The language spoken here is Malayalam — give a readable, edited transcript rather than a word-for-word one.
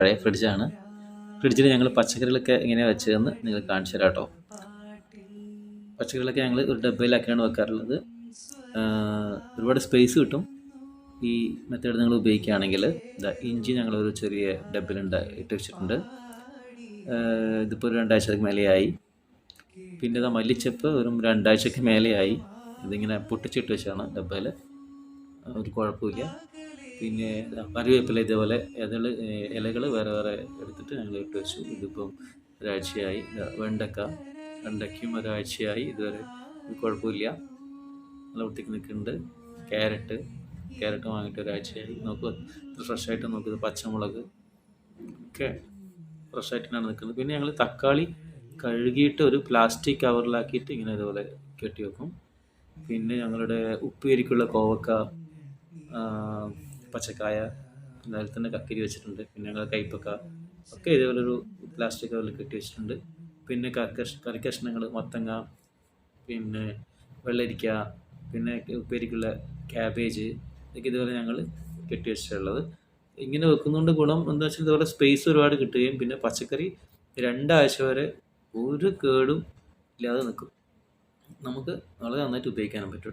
പഴയ ഫ്രിഡ്ജാണ്. ഫ്രിഡ്ജിൽ ഞങ്ങൾ പച്ചക്കറികളൊക്കെ എങ്ങനെയാണ് വെച്ചതെന്ന് നിങ്ങൾക്ക് കാണിച്ചു തരാം കേട്ടോ. പച്ചക്കറികളൊക്കെ ഞങ്ങൾ ഒരു ഡബ്ബയിലാക്കിയാണ് വെക്കാറുള്ളത്. ഒരുപാട് സ്പേസ് കിട്ടും ഈ മെത്തേഡ് നിങ്ങൾ ഉപയോഗിക്കുകയാണെങ്കിൽ. ഇഞ്ചി ഞങ്ങളൊരു ചെറിയ ഡബ്ബിലുണ്ട് ഇട്ട് വെച്ചിട്ടുണ്ട്. ഇതിപ്പോൾ ഒരു 2 ആഴ്ചക്ക് മേലെയായി. പിന്നെ ഇതാ മല്ലിച്ചപ്പ് വെറും 2 ആഴ്ചക്ക് മേലെയായി. ഇതിങ്ങനെ പൊട്ടിച്ചിട്ട് വെച്ചാണ് ഡബ്ബയിൽ, ഒരു കുഴപ്പമില്ല. പിന്നെ കറിവേപ്പില ഇതേപോലെ ഇലകൾ വേറെ വേറെ എടുത്തിട്ട് ഞങ്ങൾ ഇട്ട് വെച്ചു. ഇതിപ്പം ഒരാഴ്ചയായി. വെണ്ടയ്ക്കും ഒരാഴ്ചയായി. ഇതുവരെ ഒരു കുഴപ്പമില്ല, നല്ല വൃത്തിക്ക് നിൽക്കുന്നുണ്ട്. ക്യാരറ്റ് വാങ്ങിയിട്ട് ഒരാഴ്ചയായി. നോക്കുക ഫ്രഷായിട്ട് നോക്കുന്നത്. പച്ചമുളക് ഒക്കെ ഫ്രഷായിട്ടാണ് നിൽക്കുന്നത്. പിന്നെ ഞങ്ങൾ തക്കാളി കഴുകിയിട്ട് ഒരു പ്ലാസ്റ്റിക് കവറിലാക്കിയിട്ട് ഇങ്ങനെ ഇതുപോലെ കെട്ടി വെക്കും. പിന്നെ ഞങ്ങളുടെ ഉപ്പേരിക്കുള്ള കോവക്ക, പച്ചക്കായ, അതുപോലെ തന്നെ കക്കിരി വെച്ചിട്ടുണ്ട്. പിന്നെ ഞങ്ങൾ കൈപ്പക്ക ഒക്കെ ഇതേപോലൊരു പ്ലാസ്റ്റിക് കവറിൽ കെട്ടി വെച്ചിട്ടുണ്ട്. പിന്നെ കറി കഷ്ണങ്ങൾ, മത്തങ്ങ, പിന്നെ വെള്ളരിക്ക, പിന്നെ ഉപ്പേരിക്കുള്ള ക്യാബേജ്, ഇതൊക്കെ ഇതുപോലെ ഞങ്ങൾ കെട്ടി വെച്ചിട്ടുള്ളത്. ഇങ്ങനെ വെക്കുന്നതുകൊണ്ട് ഗുണം എന്താ വെച്ചാൽ ഇതുപോലെ സ്പേസ് ഒരുപാട് കിട്ടുകയും പിന്നെ പച്ചക്കറി 2 ആഴ്ച വരെ ഒരു കേടും ഇല്ലാതെ നിൽക്കും. നമുക്ക് വളരെ നന്നായിട്ട് ഉപയോഗിക്കാനും പറ്റും കേട്ടോ.